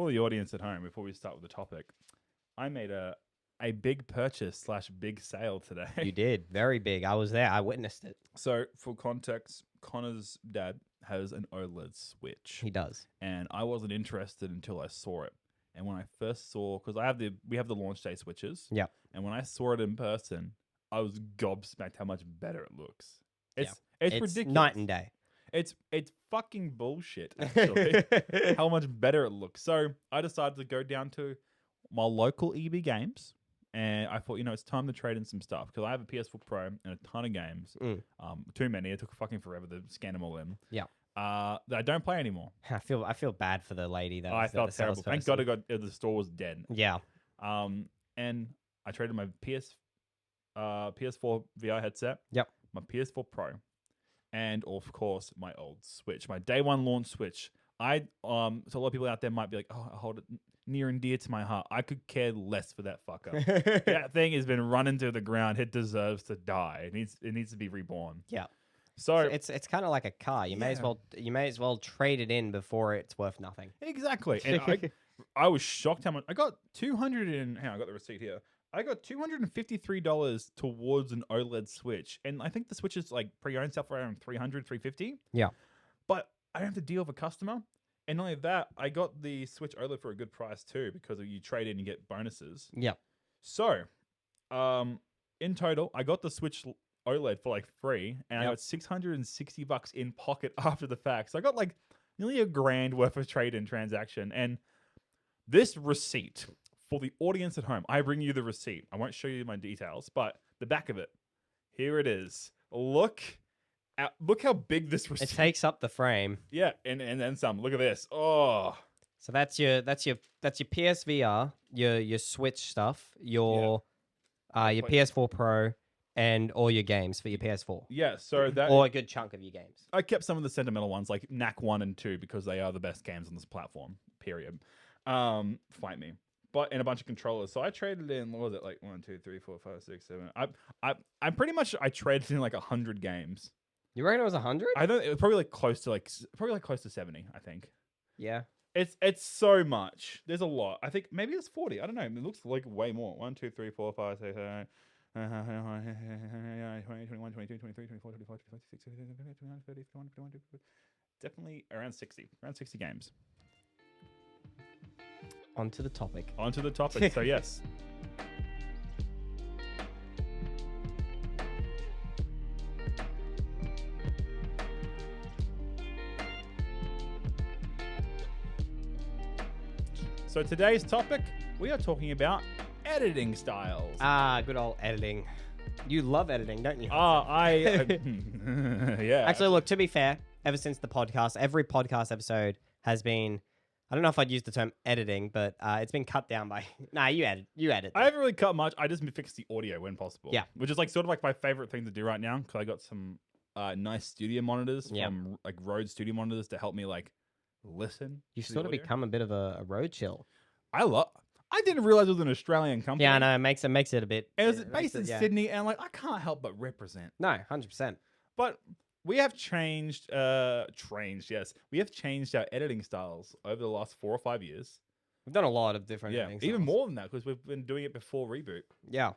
for the audience at home, before we start with the topic, I made a big purchase / big sale today. You did. Very big. I was there. I witnessed it. So, for context, Connor's dad has an OLED Switch, He does. and I wasn't interested until I saw it. And when I first saw, because we have the launch day Switches, Yeah. and when I saw it in person, I was gobsmacked how much better it looks. It's ridiculous. Night and day. It's fucking bullshit, actually, how much better it looks. So I decided to go down to my local EB Games, and I thought, it's time to trade in some stuff, because I have a PS4 Pro and a ton of games. Too many. It took fucking forever to scan them all in. Yeah. That I don't play anymore. I feel bad for the lady that I was felt the terrible. Thank salesperson. God the store was dead. Yeah. And I traded my PS4 VR headset. Yep. My PS4 Pro, and of course my old Switch, my day one launch Switch. So a lot of people out there might be like, "Oh, I hold it near and dear to my heart." I could care less for that fucker. That thing has been run into the ground. It deserves to die. It needs to be reborn. Yeah. So it's kind of like a car. You may as well trade it in before it's worth nothing. exactly. And I was shocked how much I got. 200 and I got the receipt here. I got $253 towards an OLED Switch. And I think the Switch is like pre-owned stuff for around $300, $350. Yeah. But I don't have to deal with a customer. And not only that, I got the Switch OLED for a good price too, because you trade in and get bonuses. Yeah. So, in total, I got the Switch OLED for like free, and I got $660 in pocket after the fact. So I got like nearly $1,000 worth of trade-in transaction. And this receipt, for the audience at home, I bring you the receipt. I won't show you my details, but the back of it, here it is. Look how big this receipt. It takes up the frame. Yeah, and then some. Look at this. Oh, So that's your PSVR, your Switch stuff, your PS4 Pro, and all your games for your PS4. yeah. So that Or a good chunk of your games. I kept some of the sentimental ones like Knack 1 and 2 because they are the best games on this platform. Period. Fight me. But in a bunch of controllers. So I traded in, what was it, like 1, 2, 3, 4, 5, 6, 7. I pretty much traded in like 100 games. You reckon it was 100? I don't. It was probably close to 70. I think Yeah. it's so much. There's a lot. I think maybe it's 40. I don't know. It looks like way more. 1, 2, 3, 4, 5, 6, 7. 20, 21, 22, 23, 24, 25, 26, 27, 29, 30, 31, 32, definitely around 60. Around 60 games. Onto the topic. Onto the topic. So yes. So today's topic, we are talking about editing styles. Good old editing. You love editing, don't you? Yeah. Actually, look, to be fair, ever since the podcast, every podcast episode has been, I don't know if I'd use the term editing, but it's been cut down by, you edit. I haven't really cut much. I just fix the audio when possible. Yeah. Which is like sort of like my favorite thing to do right now, because I got some nice studio monitors from like Rode studio monitors to help me like listen. You've to the sort of audio. become a bit of a road chill. I didn't realize it was an Australian company. Yeah, I know. It makes it a bit. It was it based makes in Sydney, and like I can't help but represent. No, 100%. But we have changed, yes. We have changed our editing styles over the last 4 or 5 years. We've done a lot of different Yeah, things. even more than that, because we've been doing it before Reboot. Yeah.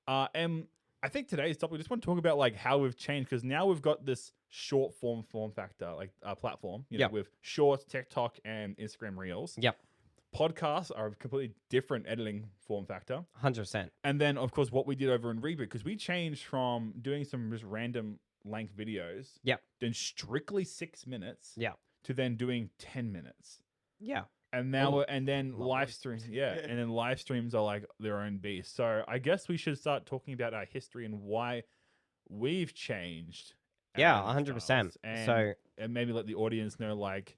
And I think today's topic, we just want to talk about like how we've changed, because now we've got this short form factor, like platform, you know, with Shorts, TikTok, and Instagram Reels. Yep. Podcasts are a completely different editing form factor. 100%. And then, of course, what we did over in Reboot, because we changed from doing some just random length videos, then strictly 6 minutes, to then doing 10 minutes. Yeah. And now, and then live streams, and then live streams are like their own beast. So I guess we should start talking about our history and why we've changed. Yeah, 100%. And maybe let the audience know like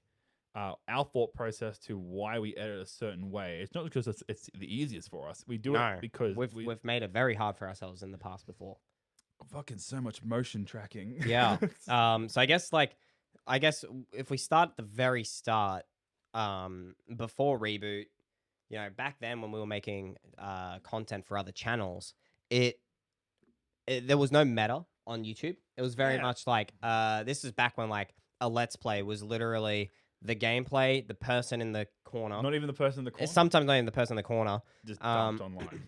our thought process to why we edit a certain way. It's not because it's the easiest for us. We do it because we've made it very hard for ourselves in the past before. Fucking so much motion tracking. Yeah. So I guess if we start at the very start, before Reboot, you know, back then when we were making content for other channels, there was no meta on YouTube. It was very much like this is back when like a Let's Play was literally the gameplay, the person in the corner. Not even the person in the corner. Sometimes not even the person in the corner. Just dumped online.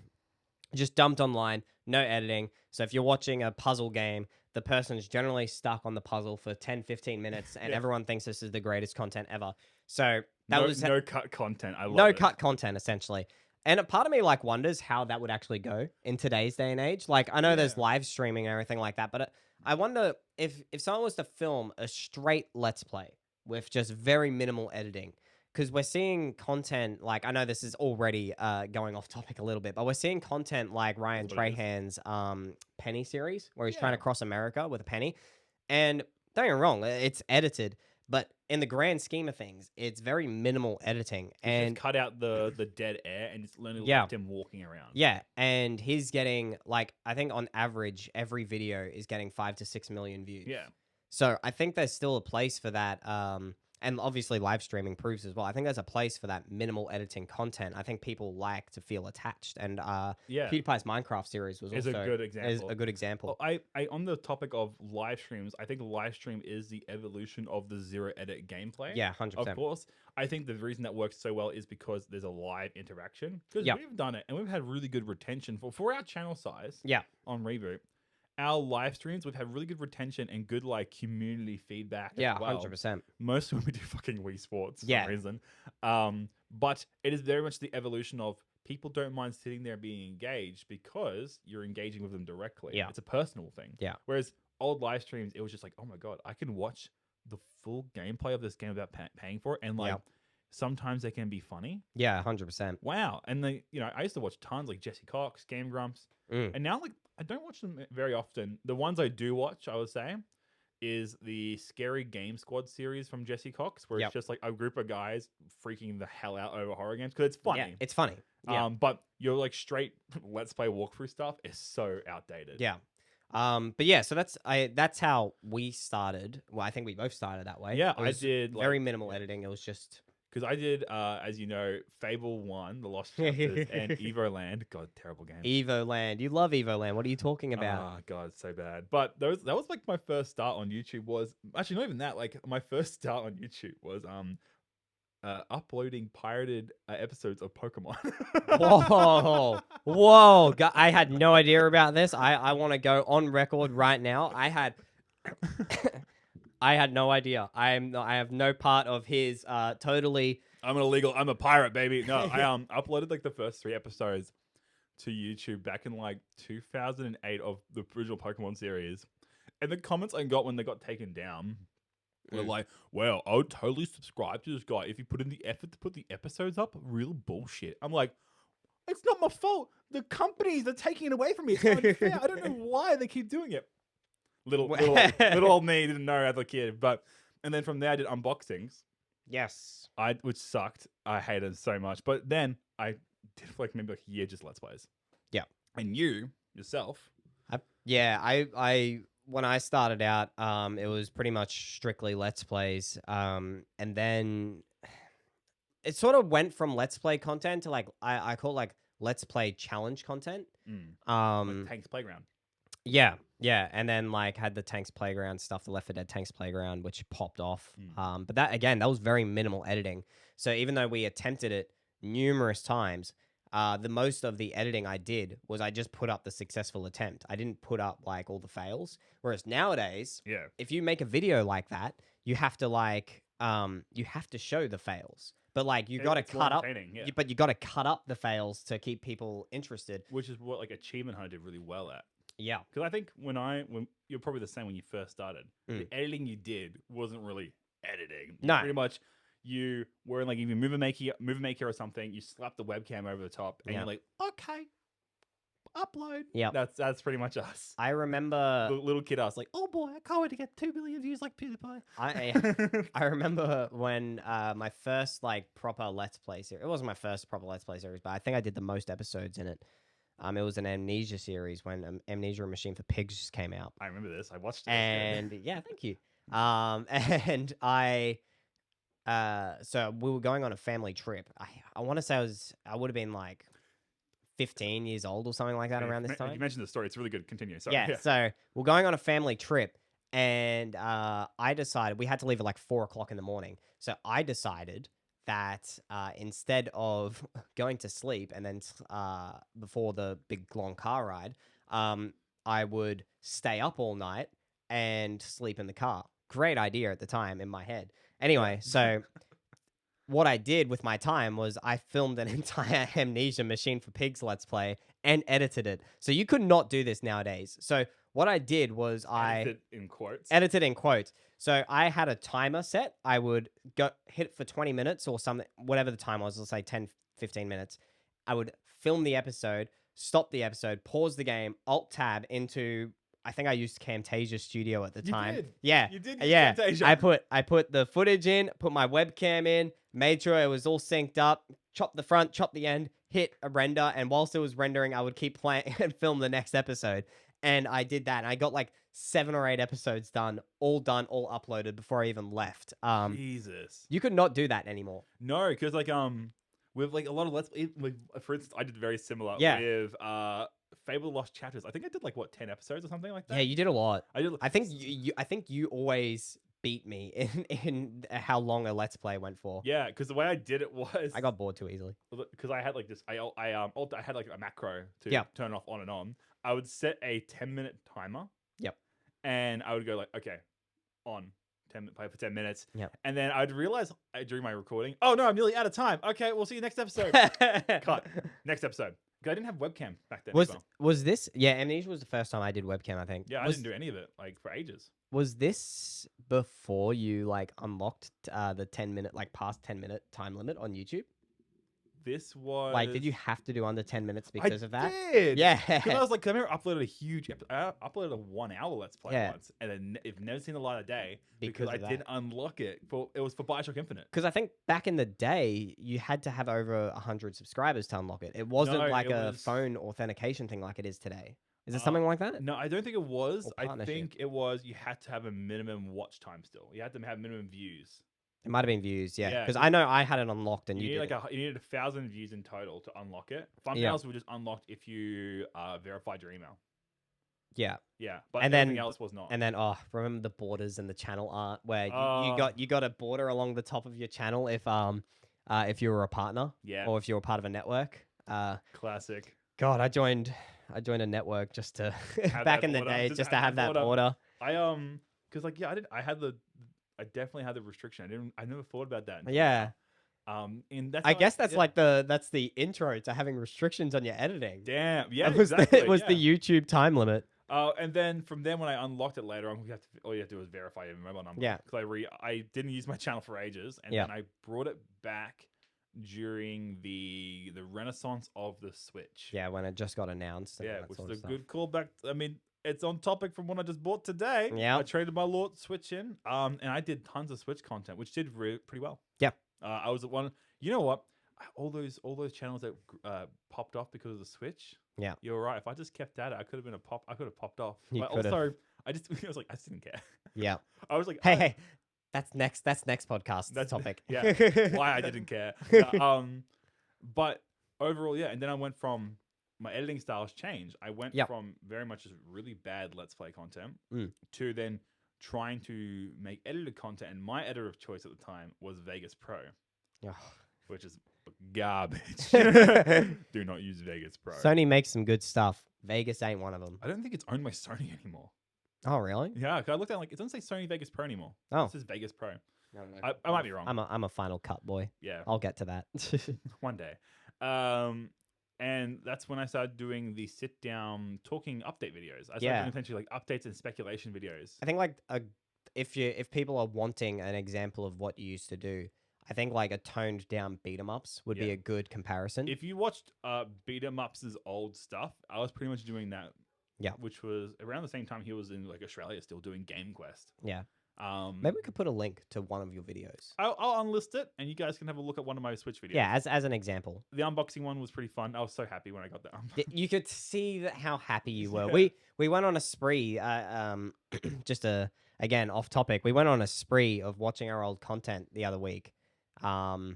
Just dumped online, no editing. So if you're watching a puzzle game, the person's generally stuck on the puzzle for 10, 15 minutes, and Yeah. everyone thinks this is the greatest content ever. So that no, was no cut content. I love no it. cut content, essentially. And a part of me like wonders how that would actually go in today's day and age. Like, I know there's Yeah. live streaming and everything like that, but I wonder if someone was to film a straight Let's Play with just very minimal editing, because we're seeing content like, I know this is already going off topic a little bit, but we're seeing content like Ryan That's what it is. Trahan's Penny series, where he's trying to Yeah. cross America with a penny. And don't get me wrong, it's edited, but in the grand scheme of things, it's very minimal editing. He's And just cut out the dead air and just literally Yeah. left him walking around. yeah, and he's getting, like, I think on average, every video is getting 5 to 6 million views. Yeah. So I think there's still a place for that. And obviously live streaming proves as well. I think there's a place for that minimal editing content. I think people like to feel attached. And Yeah. PewDiePie's Minecraft series was Is also a good example. a good example. Well, I on the topic of live streams, I think live stream is the evolution of the zero edit gameplay. Yeah, 100%. Of course. I think the reason that works so well is because there's a live interaction. Because Yep. we've done it and we've had really good retention for our channel size. Yeah. On Reboot. Our live streams, we've had really good retention and good like community feedback. Yeah, as well. 100%. Most of them we do fucking Wii Sports for Yeah. some reason. But it is very much the evolution of people don't mind sitting there being engaged because you're engaging with them directly. Yeah. It's a personal thing. Yeah. Whereas old live streams, it was just like, oh my God, I can watch the full gameplay of this game without paying for it. And like, Yeah. sometimes they can be funny. Yeah, 100%. Wow. And they, I used to watch tons like Jesse Cox, Game Grumps. Mm. And now like, I don't watch them very often. The ones I do watch, I would say, is the Scary Game Squad series from Jesse Cox, where Yep. it's just like a group of guys freaking the hell out over horror games because it's funny. Yeah, it's funny. Yeah. But your like straight let's play walkthrough stuff is so outdated. Yeah. But yeah, so that's how we started. Well, I think we both started that way. Yeah, It I was did very minimal editing. It was just because I did, as you know, Fable 1, The Lost Chapters, and Evo Land. God, terrible game. Evo Land. You love Evo Land. What are you talking about? Oh God, it's so bad. But that was like my first start on YouTube. Was actually not even that. Like my first start on YouTube was uploading pirated episodes of Pokemon. Whoa, whoa! I had no idea about this. I want to go on record right now. I had no idea. I have no part of his totally. I'm a pirate, baby. No, I uploaded like the first 3 episodes to YouTube back in like 2008 of the original Pokemon series, and the comments I got when they got taken down were like, "Well, I would totally subscribe to this guy if he put in the effort to put the episodes up." Real bullshit. I'm like, it's not my fault. The companies are taking it away from me. It's unfair. I don't know why they keep doing it. Little old me didn't know as a kid, and then from there I did unboxings. Yes. Which sucked. I hated it so much. But then I did for like maybe like a year just Let's Plays. Yeah. And you yourself. I when I started out, it was pretty much strictly Let's Plays. And then it sort of went from Let's Play content to like I call it like Let's Play challenge content. Like Tank's Playground. Yeah, and then like had the Tanks Playground stuff, the Left 4 Dead Tanks Playground, which popped off. But that was very minimal editing. So even though we attempted it numerous times, the most of the editing I did was I just put up the successful attempt. I didn't put up like all the fails. Whereas nowadays, if you make a video like that, you have to like you have to show the fails. But like you got to cut up, but you got to cut up the fails to keep people interested. Which is what like Achievement Hunter did really well at. Yeah, because I think when you're probably the same when you first started, the editing you did wasn't really editing. No, pretty much you were in like even Movie Maker or something. You slap the webcam over the top, and you're like, okay, upload. Yeah, that's pretty much us. I remember the little kid us like, oh boy, I can't wait to get 2 billion views like PewDiePie. I remember when my first like proper Let's Play series. It wasn't my first proper Let's Play series, but I think I did the most episodes in it. It was an Amnesia series when Amnesia: A Machine for Pigs came out. I remember this. I watched it. And yeah, thank you. And I, so we were going on a family trip. I want to say I would have been like 15 years old or something like that around this time. You mentioned the story. It's really good. Continue. Sorry. Yeah. So we're going on a family trip, and I decided we had to leave at like 4 o'clock in the morning. So I decided that instead of going to sleep and then before the big long car ride, I would stay up all night and sleep in the car. Great idea at the time in my head. Anyway, so what I did with my time was I filmed an entire Amnesia Machine for Pigs Let's Play and edited it. So you could not do this nowadays. So what I did was Edited in quotes. edited in quotes. So I had a timer set. I would go hit it for 20 minutes or something, whatever the time was, let's say 10, 15 minutes. I would film the episode, stop the episode, pause the game, alt tab into, I think I used Camtasia Studio at the You time. did. Yeah. You did use Yeah. Camtasia. I put the footage in, put my webcam in, made sure it was all synced up, chop the front, chop the end, hit a render, and whilst it was rendering, I would keep playing and film the next episode. And I did that, and I got like 7 or 8 episodes done, all uploaded before I even left. Jesus. You could not do that anymore. No, because like with like a lot of for instance, I did very similar Yeah. with Fable Lost Chapters. I think I did like what 10 episodes or something like that. Yeah, you did a lot. I did. I think I think you always beat me in how long a let's play went for. Yeah, because the way I did it was I got bored too easily. because I had like this. I had like a macro to Yeah. turn off on and on. I would set a 10-minute timer. Yep. And I would go like, okay, on 10 play for 10 minutes. Yep. And then I'd realize during my recording, oh no, I'm nearly out of time. Okay, we'll see you next episode. Cut. Next episode. 'Cause I didn't have webcam back then. either. Was this? Yeah, Amnesia was the first time I did webcam. I think. Yeah, I didn't do any of it like for ages. Was this before you like unlocked the 10-minute, like past 10-minute time limit on YouTube? This was Like, did you have to do under 10 minutes because of that? Did. Yeah. Because I was like, 'cause I remember I uploaded a huge, I uploaded a 1-hour Let's Play Yeah. once, and then it's never seen the light of day because Because I of that. didn't unlock it. It was for Bioshock Infinite. Because I think back in the day, you had to have over 100 subscribers to unlock it. It wasn't No, like it a was- phone authentication thing like it is today. Is it something like that? No, I don't think it was. Or I partnership. think it was you had to have a minimum watch time still. You had to have minimum views. It might have been views, yeah. Yeah, Because I know I had it unlocked and You you need did. like you needed 1,000 views in total to unlock it. Thumbnails Yeah. were just unlocked if you verified your email. Yeah. Yeah, but And everything then- else was not. And then, remember the borders and the channel art where Oh. you got a border along the top of your channel if you were a partner Yeah, or if you were part of a network. classic. God, I joined a network just to Have back that in the border, day just just to have have that that border. border. Because like yeah, I definitely had the restriction. I never thought about that. until Yeah. now. And that's I how guess that's yeah. like that's the intro to having restrictions on your editing. Damn. Yeah, That was exactly. it was yeah. the YouTube time limit. And then from then when I unlocked it later on, all you have to do is verify your mobile number. Yeah. Because I didn't use my channel for ages, and Yeah. then I brought it back during the renaissance of the Switch. Yeah, when it just got announced. And all Yeah, that which sort is of a stuff. good callback. I mean, it's on topic from what I just bought today. Yeah. I traded my Lord Switch in. And I did tons of Switch content, which did pretty well. Yeah. I was at one. You know what? All those channels that popped off because of the Switch. Yeah. You're right. If I just kept at it, I could have been I could have popped off. You But could've. also, I was like, I just didn't care. Yeah. I was like, Hey, that's next podcast That's- topic. yeah, why I didn't care. Yeah, but overall, yeah. And then I went from my editing styles changed. I went Yep. from very much just really bad Let's Play content Mm. to then trying to make edited content. And my editor of choice at the time was Vegas Pro, Ugh. which is garbage. Do not use Vegas Pro. Sony makes some good stuff. Vegas ain't one of them. I don't think it's owned by Sony anymore. Oh, really? Yeah, 'cause I looked at it, like it doesn't say Sony Vegas Pro anymore. Oh. It says Vegas Pro. No, no, I might be wrong. I'm a Final Cut boy. Yeah. I'll get to that. One day. And that's when I started doing the sit down talking update videos. I started Yeah. doing essentially like updates and speculation videos. I think like if people are wanting an example of what you used to do, I think like a toned down beat 'em ups would be Yeah. a good comparison. If you watched Beat 'em Ups' old stuff, I was pretty much doing that. Yeah. Which was around the same time he was in like Australia still doing Game Quest. Yeah. Um Maybe we could put a link to one of your videos. I'll unlist it and you guys can have a look at one of my Switch videos. Yeah, as an example. The unboxing one was pretty fun. I was so happy when I got that. You could see how happy you were. Yeah. We went on a spree. Again off topic. We went on a spree of watching our old content the other week, and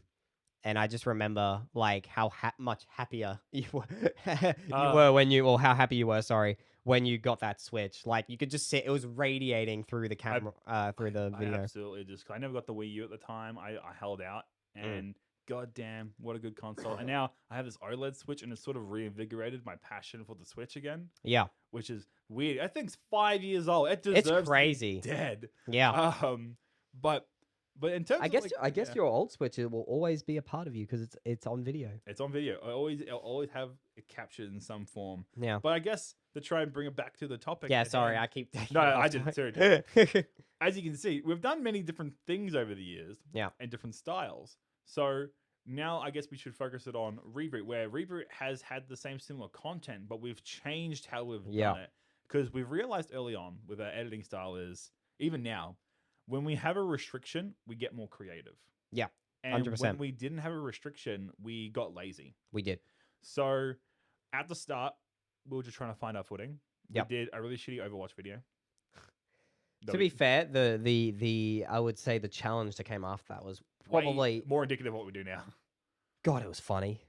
I just remember like how much happier you were when you, or how happy you were. Sorry, when you got that Switch. Like you could just see it was radiating through the camera, through the I video. absolutely just. I never got the Wii U at the time. I held out and goddamn, what a good console! And now I have this OLED Switch, and it's sort of reinvigorated my passion for the Switch again, Yeah. which is weird. I think it's 5 years old. It deserves It's crazy. to be dead. Yeah. But in terms, I of guess like, I guess your old Switch will always be a part of you because it's on video. it's on video. I'll always have it captured in some form. Yeah. But I guess to try and bring it back to the topic. Yeah. at Sorry, hand- I keep. taking No, it I off didn't. topic. Sorry. As you can see, we've done many different things over the years. Yeah. And different styles. So now I guess we should focus it on Reboot, where Reboot has had the same similar content, but we've changed how we've Yeah. done it. Because we've realized early on with our editing style is, even now, when we have a restriction, we get more creative. Yeah, And 100%. when we didn't have a restriction, we got lazy. We did. So at the start, we were just trying to find our footing. Yep. We did a really shitty Overwatch video. To be fair, the I would say the challenge that came after that was probably more indicative of what we do now. God. It was funny.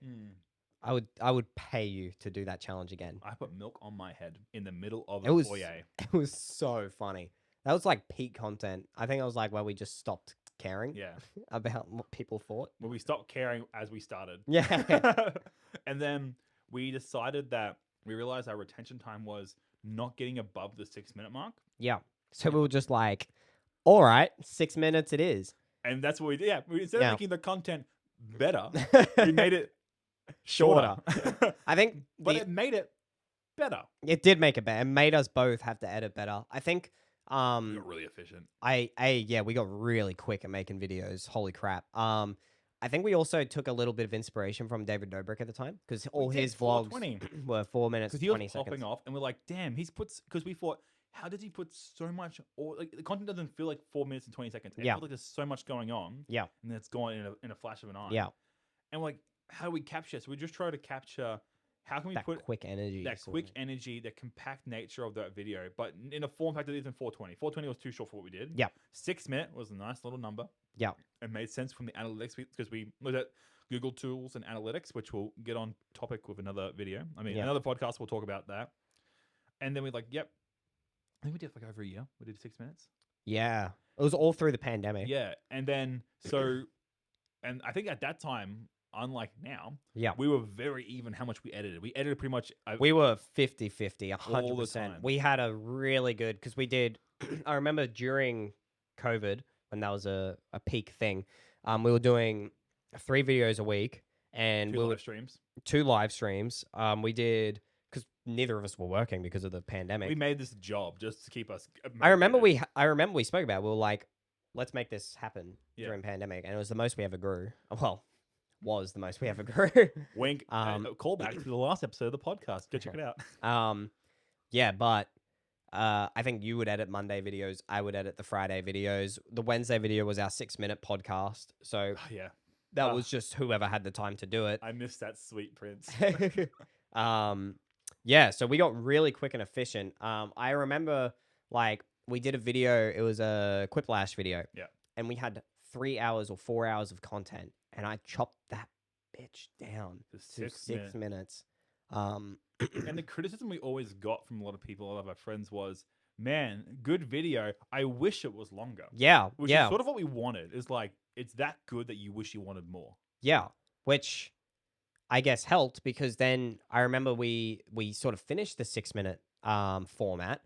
I would pay you to do that challenge again. I put milk on my head in the middle of It the was- foyer. It was so funny. That was like peak content. I think it was like where we just stopped caring Yeah. about what people thought. When we stopped caring as we started. Yeah. And then we decided that we realized our retention time was not getting above the 6-minute mark. Yeah. So we were just like, all right, 6 minutes it is. And that's what we did. Yeah. Instead Yeah. of making the content better, we made it Shorter. shorter. I think But the- it made it better. it did make it better. It made us both have to edit better. I think We got really efficient. yeah, we got really quick at making videos. Holy crap. I think we also took a little bit of inspiration from David Dobrik at the time because all We did his vlogs 420. were 4 minutes Because and he was 20 popping seconds. off, and we're like, damn, because we thought, how did he put so much, or like the content doesn't feel like 4 minutes and 20 seconds. It Yeah. feels like there's so much going on. Yeah. And then it's gone in a flash of an eye. Yeah, And we're like, how do we capture? So we just try to capture, how can we that put quick energy. that sort quick of. energy, the compact nature of that video, but in a form factor that isn't 420. 420 was too short for what we did. Yeah. 6 minute was a nice little number. Yeah. It made sense from the analytics because we looked at Google tools and analytics, which we'll get on topic with another video. I mean, Yeah. another podcast, we'll talk about that. And then we're like, yep. I think we did like over a year. We did 6 minutes. Yeah. It was all through the pandemic. Yeah. And then, and I think at that time, unlike now, Yeah. we were very even how much we edited. We edited pretty much. We were 50-50, All the 100%. time. We had a really good, because we did, I remember during COVID, when that was a peak thing, we were doing 3 videos a week and 2 we were live streams. 2 live streams. We did, because neither of us were working because of the pandemic. We made this a job just to keep us. I remember motivated. we spoke about it. We were like, let's make this happen Yeah. during pandemic. And it was the most we ever grew. Well, was the most we ever grew. Wink. Call back to the last episode of the podcast. Go check it out. Yeah, but I think you would edit Monday videos. I would edit the Friday videos. The Wednesday video was our 6-minute podcast. So Yeah. that Ah. was just whoever had the time to do it. I miss that sweet prince. Yeah, so we got really quick and efficient. I remember like we did a video, it was a Quiplash video. Yeah. And we had 3 hours or 4 hours of content and I chopped that bitch down To to 6 6 minutes. And the criticism we always got from a lot of people, a lot of our friends, was, man, good video. I wish it was longer. Yeah, Which yeah. is sort of what we wanted. Is like, it's that good that you wish you wanted more. Yeah, which I guess helped because then I remember we sort of finished the 6-minute format.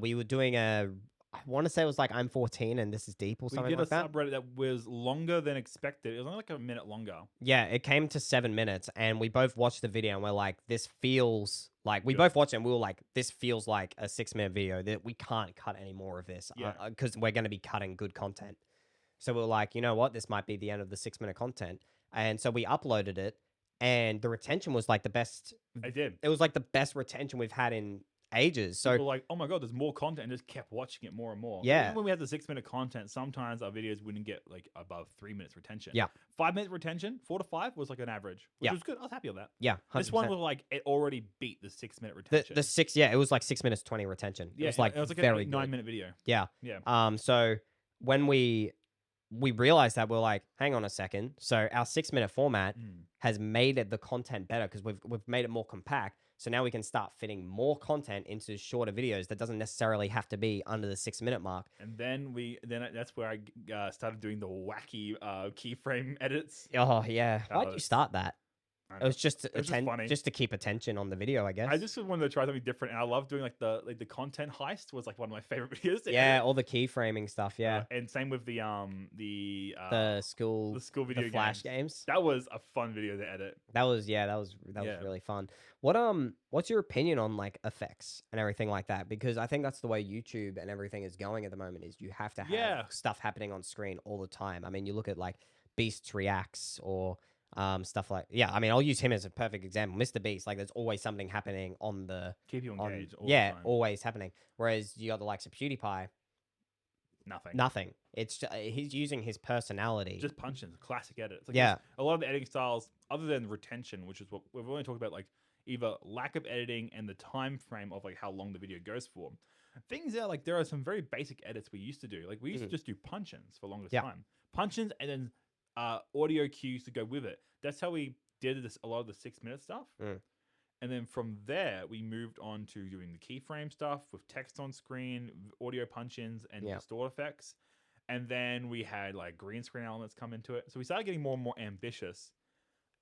We were doing I want to say it was like I'm 14 and this is deep or We something did like a that. subreddit that was longer than expected. It was only like a minute longer. Yeah, it came to 7 minutes and we both watched the video and we're like, this feels like we Good. both watched it and we were like, this feels like a 6-minute video that we can't cut any more of this Yeah. because we're going to be cutting good content. So we were like, you know what, this might be the end of the 6-minute content. And so we uploaded it and the retention was like the best. I did. It was like the best retention we've had in ages. So People were like, oh my god, there's more content, and just kept watching it more and more. Yeah. Even when we had the 6-minute content, sometimes our videos wouldn't get like above 3 minutes retention. Yeah. 5 minute retention, 4 to 5 was like an average, which Yeah. was good. I was happy with that. yeah, 100%. This one was like it already beat the 6-minute the retention. 6, yeah, it was like 6 minutes 20 retention. yeah, It was like an very 8, 9 good. minute video. Yeah. Yeah. So when we we realized that we're like, hang on a second. So our 6-minute format Mm. has made it the content better because we've made it more compact. So now we can start fitting more content into shorter videos that doesn't necessarily have to be under the 6-minute mark. And then that's where I started doing the wacky keyframe edits. Oh yeah, That why'd you was- start that? I It know. was just to was just funny. just to keep attention on the video, I guess. I just wanted to try something different, and I love doing like the content heist was like one of my favorite videos. To yeah, edit. all the keyframing stuff. Yeah, And same with the the school video the Flash games. games. That was a fun video to edit. That was Yeah. really fun. What's your opinion on like effects and everything like that? Because I think that's the way YouTube and everything is going at the moment. Is you have to have Yeah. stuff happening on screen all the time. I mean, you look at like Beast Reacts or stuff like I mean, I'll use him as a perfect example. Mr. Beast, like there's always something happening on the Keep you on engaged. All the time. always happening. Whereas you got the likes of PewDiePie, Nothing. nothing. It's he's using his personality. Just punching. Classic edit. It's like Yeah. a lot of the editing styles, other than retention, which is what we've only talked about, like either lack of editing and the time frame of like how long the video goes for. Things are like there are some very basic edits we used to do. Like we used to just do punch-ins for longest Yeah. time. Punch-ins and then audio cues to go with it. That's how we did this a lot of the 6-minute stuff. Mm. And then from there, we moved on to doing the keyframe stuff with text on screen, audio punch-ins, and Yeah. distort effects. And then we had like green screen elements come into it. So we started getting more and more ambitious.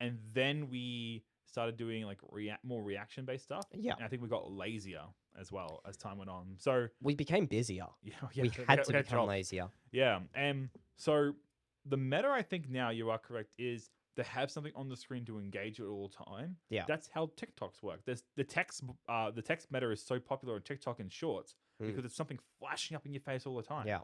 And then we started doing like more reaction-based stuff. Yeah. And I think we got lazier as well as time went on. So We became busier. yeah, We had to become jobs. lazier. Yeah. And so the meta, I think now you are correct, is to have something on the screen to engage it all the time. Yeah. That's how TikToks work. There's the text meta is so popular on TikTok and shorts because it's something flashing up in your face all the time. Yeah.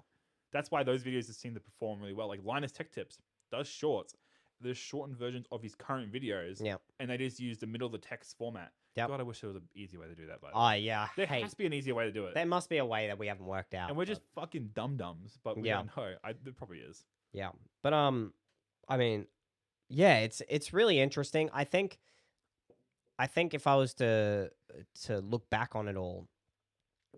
That's why those videos just seem to perform really well. Like Linus Tech Tips does shorts. There's shortened versions of his current videos. Yeah. And they just use the middle of the text format. Yep. God, I wish there was an easier way to do that. By the way. Yeah. There Hey, has to be an easier way to do it. there must be a way that we haven't worked out. And we're but- just fucking dum-dums, but we Yeah. don't know. There probably is. Yeah. But I mean, yeah, it's really interesting. I think if I was to look back on it all,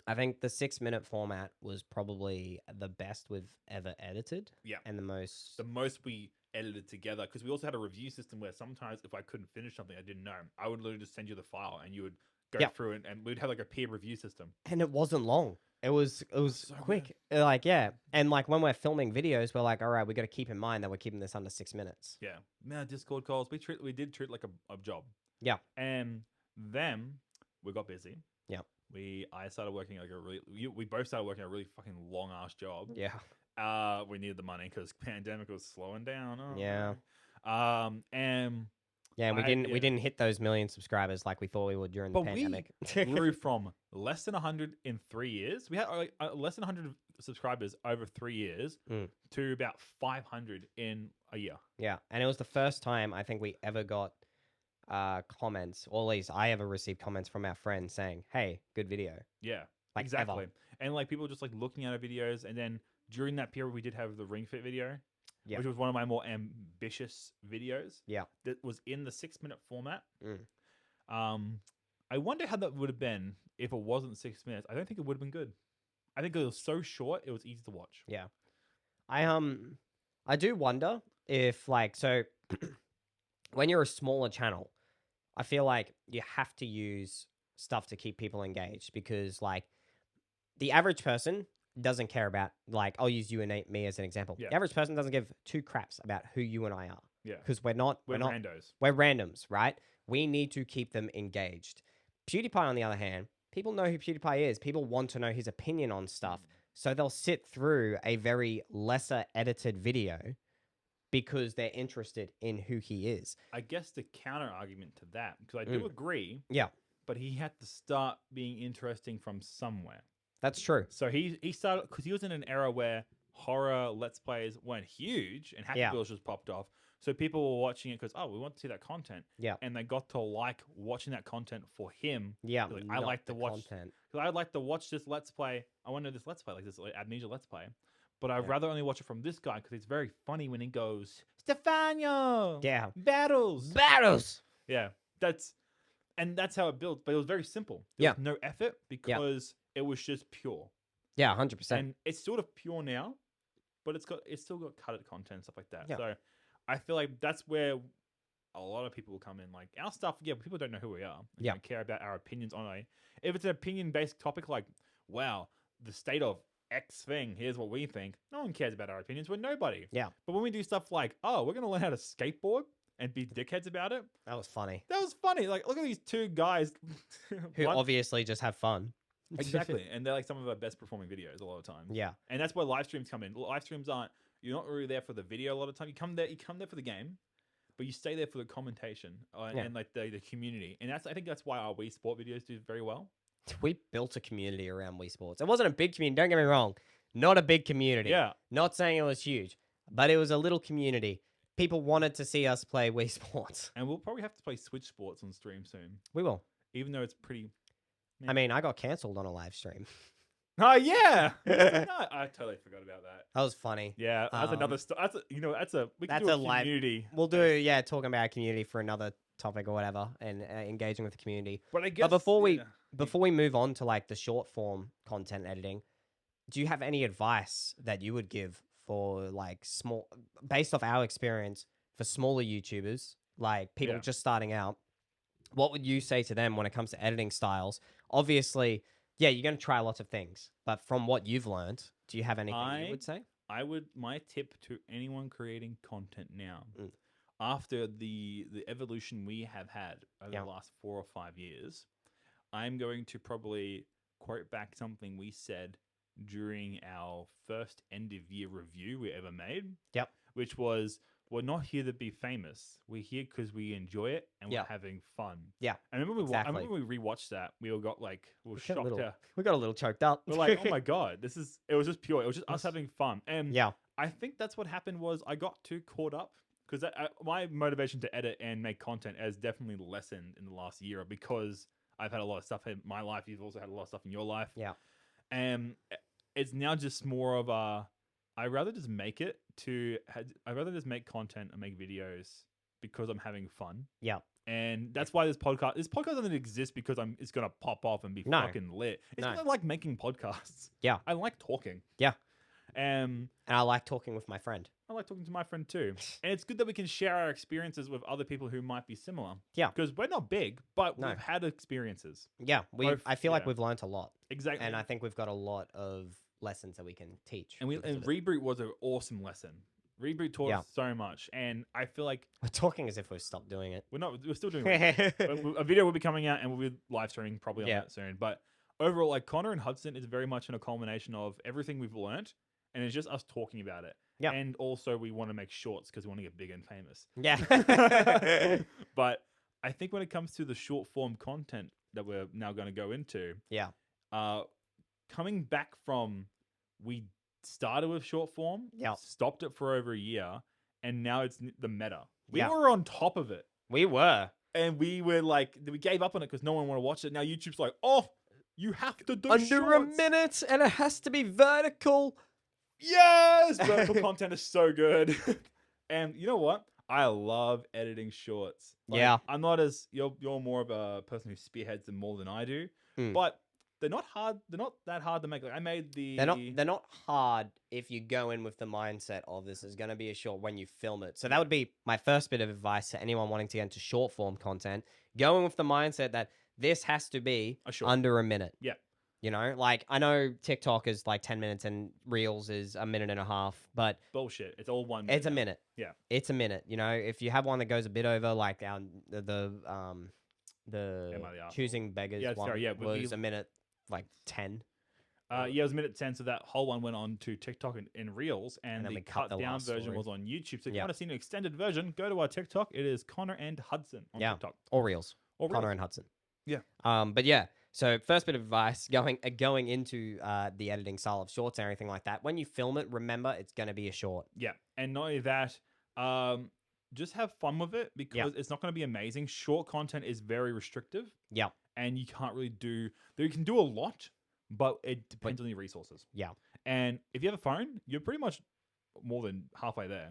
I think the 6-minute format was probably the best we've ever edited. Yeah. And the most The most we edited together, because we also had a review system where sometimes if I couldn't finish something I didn't know, I would literally just send you the file and you would go Yeah. through it, and we'd have like a peer review system. and it wasn't long. It was So quick. Like and like when we're filming videos, we're like, all right, we got to keep in mind that we're keeping this under 6 minutes. Yeah. Now Discord calls, we did treat it like a job. Yeah. And then we got busy. Yeah. I started working like we both started working a really fucking long ass job. Yeah. We needed the money because pandemic was slowing down. Oh, Yeah. and Yeah, and we yeah. didn't hit those million subscribers like we thought we would during the But we pandemic. grew from less than 100 in 3 years. We had like less than 100 subscribers over 3 years Mm. to about 500 in a year. Yeah, and it was the first time I think we ever got comments, or at least I ever received comments from our friends saying, "Hey, good video." Yeah, Like exactly. ever. And like people just like looking at our videos. And then during that period, we did have the Ring Fit video, Yeah. which was one of my more ambitious videos. Yeah. That was in the 6-minute format. Mm. I wonder how that would have been if it wasn't 6 minutes. I don't think it would have been good. I think it was so short, it was easy to watch. Yeah. I do wonder if like so when you're a smaller channel, I feel like you have to use stuff to keep people engaged because like the average person doesn't care about like I'll use you and me as an example. Yeah. The average person doesn't give two craps about who you and I are Yeah. because we're not Randos. we're randoms, right? We need to keep them engaged. PewDiePie, on the other hand, people know who PewDiePie is. People want to know his opinion on stuff. So they'll sit through a very lesser edited video because they're interested in who he is. I guess the counter argument to that, because I do agree, Yeah, but he had to start being interesting from somewhere. that's true. So he started, because he was in an era where horror Let's Plays weren't huge and Happy Yeah. Wheels just popped off. So people were watching it because, oh, we want to see that content. Yeah. And they got to like watching that content for him. Yeah, Like, I not like to the watch- content. Because I'd like to watch this Let's Play. I want to know this Let's Play, like this like, Amnesia Let's Play. But I'd Yeah. rather only watch it from this guy because it's very funny when he goes, Stefano! Yeah, Battles! battles. Yeah, that's how it built. But it was very simple. There Yeah. was no effort because it was just pure. Yeah, 100%. And it's sort of pure now, but it's still got cut content and stuff like that. Yeah. So I feel like that's where a lot of people will come in. Like our stuff, yeah, people don't know who we are. They Yeah. don't care about our opinions on it. If it's an opinion based topic, like wow, the state of X thing, here's what we think. No one cares about our opinions. We're nobody. Yeah. But when we do stuff like, oh, we're gonna learn how to skateboard and be dickheads about it, That was funny. that was funny. Like, look at these two guys Who One- obviously just have fun. exactly, and they're like some of our best performing videos a lot of times. Yeah. And that's where live streams come in. Live streams aren't. You're not really there for the video a lot of time. You come there for the game, but you stay there for the commentation Yeah. and like the community. And I think that's why our Wii Sport videos do very well. We built a community around Wii Sports. It wasn't a big community. Don't get me wrong. Not a big community. Yeah, Not saying it was huge, but it was a little community. People wanted to see us play Wii Sports. and we'll probably have to play Switch Sports on stream soon, We will. even though it's pretty. I mean, I got cancelled on a live stream. Oh yeah, no, I totally forgot about that. That was funny. Yeah, that's another. That's a, we can that's do a a live- community. We'll do, talking about community for another topic or whatever, and engaging with the community. But I guess before we- yeah. Before we move on to like the short form content editing, do you have any advice that you would give for like based off our experience for smaller YouTubers, like people Yeah. just starting out? What would you say to them when it comes to editing styles? Obviously, yeah, you're going to try lots of things, but from what you've learned, do you have anything you would say? My tip to anyone creating content now, Mm. after the evolution we have had over Yeah. the last 4 or 5 years, I'm going to probably quote back something we said during our first end of year review we ever made. Yep. Which was, we're not here to be famous. We're here because we enjoy it and Yeah. we're having fun. Yeah, I remember I exactly. remember we rewatched that. We all got like, we were We got a shocked. little- We got a little choked up. We're like, oh my god, it was just pure. It was just us Yes. having fun. And Yeah, I think that's what happened was I got too caught up because my motivation to edit and make content has definitely lessened in the last year because I've had a lot of stuff in my life. You've also had a lot of stuff in your life. Yeah. And it's now just more of a, I'd rather just make make content and make videos because I'm having fun. Yeah. And that's why this podcast doesn't exist because it's going to pop off and be No. fucking lit. It's No. 'cause I like making podcasts. Yeah. I like talking. Yeah. And and I like talking with my friend. I like talking to my friend too. And it's good that we can share our experiences with other people who might be similar. Yeah. Because we're not big, but No. we've had experiences. Yeah, Both- I feel like yeah. we've learnt a lot, Exactly. and I think we've got a lot of lessons that we can teach. and because of it. Reboot was an awesome lesson. Reboot taught Yeah. us so much. And I feel like We're talking as if we've stopped doing it. we're still doing it. A video will be coming out and we'll be live streaming probably on Yeah. that soon. But overall, like Connor and Hudson is very much in a culmination of everything we've learnt, and it's just us talking about it. Yeah. And also, we want to make shorts because we want to get big and famous. Yeah. But I think when it comes to the short form content that we're now going to go into, Yeah. coming back from we started with short form, Yeah. stopped it for over a year, and now it's the meta. We Yeah. were on top of it. We were. And we were like, we gave up on it because no one wanted to watch it. Now YouTube's like, oh, you have to do Under a shorts. minute, and it has to be vertical. Yes, vertical content is so good. And you know what? I love editing shorts. Yeah. I'm not as you're more of a person who spearheads them more than I do, Mm. but they're not hard. They're not that hard to make. Like I made the. They're not hard if you go in with the mindset of this is going to be a short when you film it. So that would be my first bit of advice to anyone wanting to get into short form content. Go in with the mindset that this has to be A short. under a minute. Yeah. You know, like I know TikTok is like 10 minutes and Reels is a minute and a half, but Bullshit. It's all one. it's a now. minute. Yeah. It's a minute. You know, if you have one that goes a bit over, like the Am I the Arsehole? choosing beggars Yeah, one sorry, yeah, but was we- a minute like 10. Yeah, it was a minute 10, so that whole one went on to TikTok and Reels, and then the we cut cut the down last version story. was on YouTube. So if you Yeah. want to see an extended version, go to our TikTok. It is Connor and Hudson on Yeah. TikTok. Or Reels. Or Connor Reels. and Hudson. Yeah. But yeah. So first bit of advice going into the editing style of shorts and everything like that. When you film it, remember it's going to be a short. Yeah, and not only that, just have fun with it because it's not going to be amazing. Short content is very restrictive. Yeah. And you can't really do. You can do a lot, but it depends on your resources. Yeah. And if you have a phone, you're pretty much more than halfway there.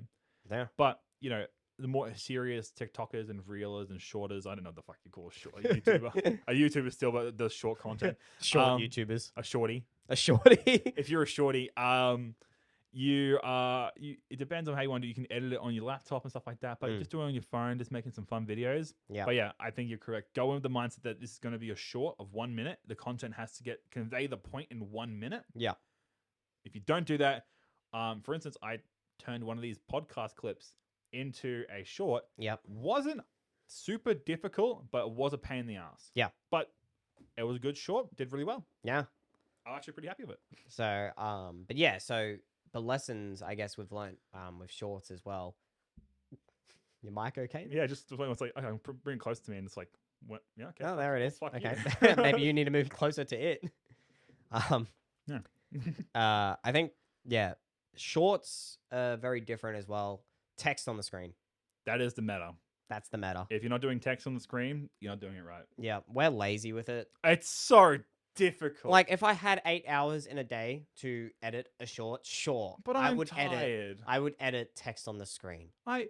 There. But you know, the more serious TikTokers and reelers and shorters, I don't know what the fuck you call a short a YouTuber. A YouTuber still, but does short content. Short Um, YouTubers. A shorty. A shorty. If you're a shorty, it depends on how you want to do. You can edit it on your laptop and stuff like that, but just doing it on your phone, just making some fun videos. Yeah. But yeah, I think you're correct. Go in with the mindset that this is going to be a short of 1 minute. The content has to convey the point in 1 minute. Yeah. If you don't do that, for instance, I turned one of these podcast clips into a short. Yep. Wasn't super difficult, but it was a pain in the ass. Yeah. But it was a good short. Did really well. Yeah. I'm actually pretty happy with it. So, but yeah, so the lessons I guess we've learnt with shorts as well. Your mic okay? Yeah, just when it's like, okay, bring it close to me, and it's like, what? Yeah, okay. Oh, there it is. Fuck Okay. you. Maybe you need to move closer to it. Yeah. I think, yeah, shorts are very different as well. Text on the screen. That is the meta. That's the meta. If you're not doing text on the screen, you're not doing it right. Yeah, we're lazy with it. It's so difficult. Like, if I had 8 hours in a day to edit a short, sure. but I I'm would edit. tired. I would edit text on the screen. I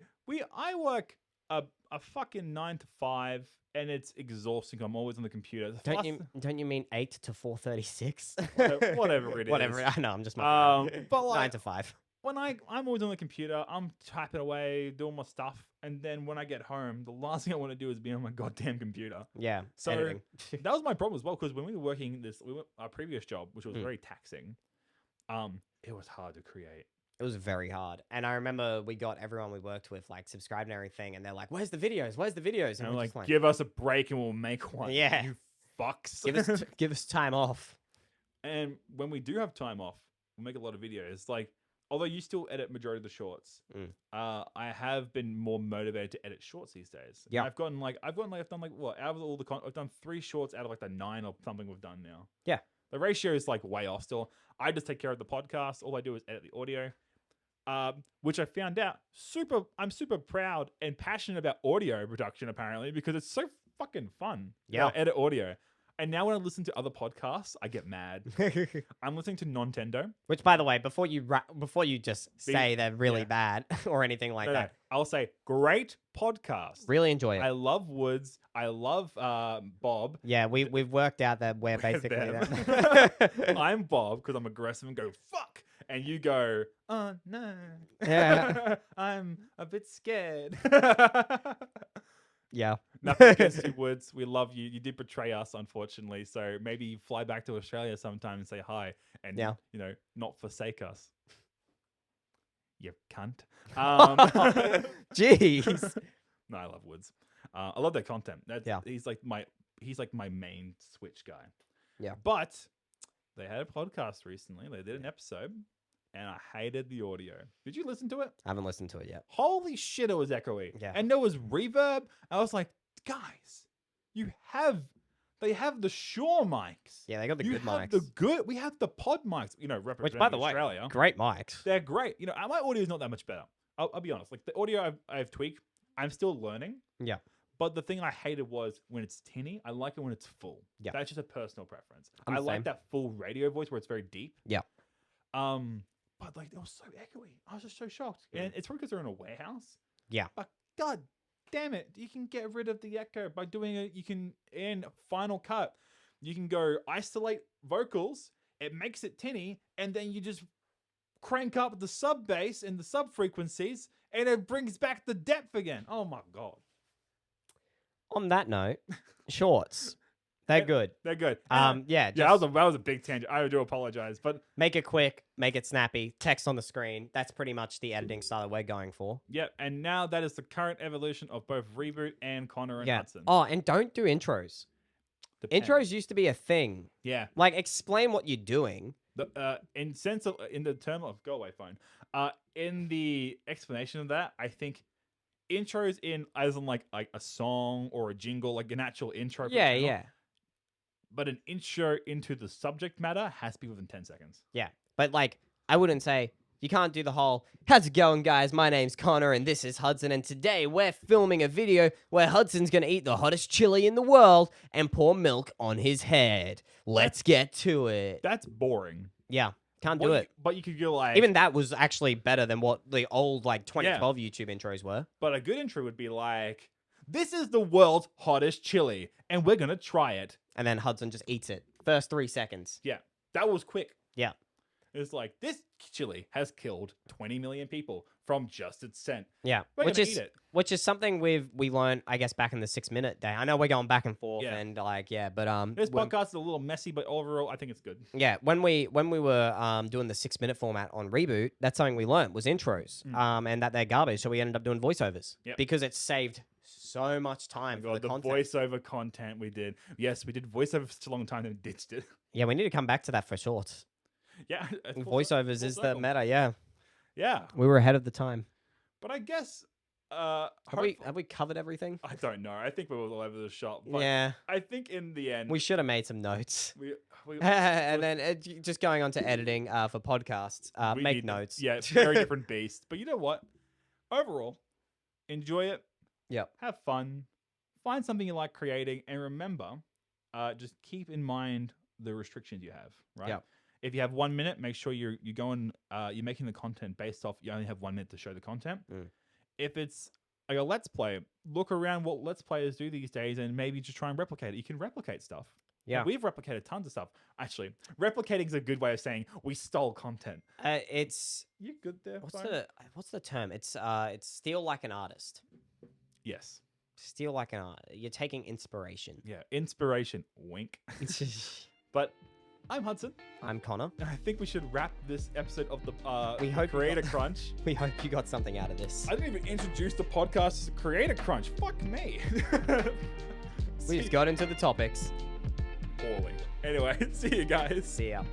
work a fucking 9 to 5, and it's exhausting. I'm always on the computer. Don't you mean 8 to 4:36? Whatever it is. Whatever. I know. I'm just mocking. But like 9 to 5. when I'm always on the computer, I'm typing away, doing my stuff, and then when I get home, the last thing I want to do is be on my goddamn computer. Yeah. So editing. that was my problem as well, because when we were working our previous job, which was Mm. very taxing, it was hard to create. It was very hard. And I remember we got everyone we worked with like subscribed and everything, and they're like, "Where's the videos? Where's the videos?" And I'm we're like, just give us a break and we'll make one. Yeah. You fucks. give us time off. And when we do have time off, we'll make a lot of videos. Like, although you still edit majority of the shorts, I have been more motivated to edit shorts these days. Yeah. I've done like what, out of all the I've done 3 shorts out of like the 9 or something we've done now. Yeah. The ratio is like way off still. I just take care of the podcast. All I do is edit the audio. Which I found out I'm super proud and passionate about audio production apparently, because it's so fucking fun. Yeah. Edit audio. And now when I listen to other podcasts, I get mad. I'm listening to Nintendo. Which, by the way, before you just say they're really yeah. bad or anything like that, I'll say great podcast. really enjoy it. I love Woods. I love Bob. Yeah, we've worked out that we're basically them. that. I'm Bob because I'm aggressive and go fuck, and you go, oh no, Yeah. I'm a bit scared. Yeah. Nothing against you, Woods. We love you. You did betray us, unfortunately. So maybe fly back to Australia sometime and say hi, and not forsake us. You cunt. Jeez. No, I love Woods. I love their content. Yeah. He's like my main Switch guy. Yeah. But they had a podcast recently. They did an episode, and I hated the audio. Did you listen to it? I haven't listened to it yet. Holy shit, it was echoey. Yeah. And there was reverb. I was like, guys, they have the Shure mics. Yeah, they got the You good have mics. we have the pod mics, representing Which, by the way, Australia. great mics. They're great. My audio is not that much better. I'll be honest. Like the audio I've tweaked, I'm still learning. Yeah. But the thing I hated was when it's tinny. I like it when it's full. Yeah. That's just a personal preference. I'm I the like same. that full radio voice where it's very deep. Yeah. But like it was so echoey. I was just so shocked. And it's probably because they're in a warehouse. Yeah. But god damn it, you can get rid of the echo by doing it. You can, in Final Cut, you can go isolate vocals. It makes it tinny, and then you just crank up the sub bass and the sub frequencies, and it brings back the depth again. Oh my god. On that note, shorts. They're good. They're good. Yeah. That was a big tangent. I do apologize, but Make it quick, make it snappy, text on the screen. That's pretty much the editing style that we're going for. yeah. And now that is the current evolution of both Reboot and Connor and Yeah. Hudson. Oh, and don't do intros. Depends. Intros used to be a thing. Yeah. Like, explain what you're doing. In the term of go away phone. In the explanation of that, I think intros as in like a song or a jingle, like an actual intro. for a Yeah, channel, yeah. But an intro into the subject matter has to be within 10 seconds. Yeah. But, like, I wouldn't say, you can't do the whole, how's it going, guys? My name's Connor, and this is Hudson, and today we're filming a video where Hudson's going to eat the hottest chili in the world and pour milk on his head. Let's get to it. That's boring. Yeah. Can't do it. But you could go like... Even that was actually better than what the old, like, 2012 YouTube intros were. But a good intro would be like, this is the world's hottest chili, and we're going to try it. And then Hudson just eats it. First 3 seconds. Yeah. That was quick. Yeah. It's like, this chili has killed 20 million people from just its scent. Yeah, We're which gonna is eat it. which is something we learned, I guess, back in the 6 minute day. I know we're going back and forth Yeah. and like, yeah, but This podcast is a little messy, but overall, I think it's good. yeah, when we were doing the 6 minute format on Reboot, that's something we learned was intros, and that they're garbage. So we ended up doing voiceovers Yep. because it saved so much time for God, the the content. voiceover content we did. Yes, we did voiceover for such a long time and ditched it. Yeah, we need to come back to that for shorts. Yeah. full Voiceovers full is the circle. meta. Yeah, Yeah. we were ahead of the time. But I guess Have we covered everything? I don't know. I think we were all over the shop. But Yeah, I think in the end we should have made some notes. we And then just going on to editing for podcasts, we make need- notes. Yeah, it's a very different beast. But you know what? Overall, enjoy it. Yep. Have fun. Find something you like creating, and remember, just keep in mind the restrictions you have. Right. Yep. If you have 1 minute, make sure you're going. You're making the content based off. You only have 1 minute to show the content. Mm. If it's like a let's play, look around what let's players do these days, and maybe just try and replicate it. You can replicate stuff. Yeah. We've replicated tons of stuff. Actually, replicating is a good way of saying we stole content. It's You good there? what's the term? It's steal like an artist. Yes. Steal like an art. You're taking inspiration. Yeah. Inspiration. Wink. But I'm Hudson. I'm Connor. And I think we should wrap this episode of the We hope you Creator got- Crunch. We hope you got something out of this. I didn't even introduce the podcast as Creator Crunch. Fuck me. We just got into the topics. Poorly. Anyway, see you guys. See ya.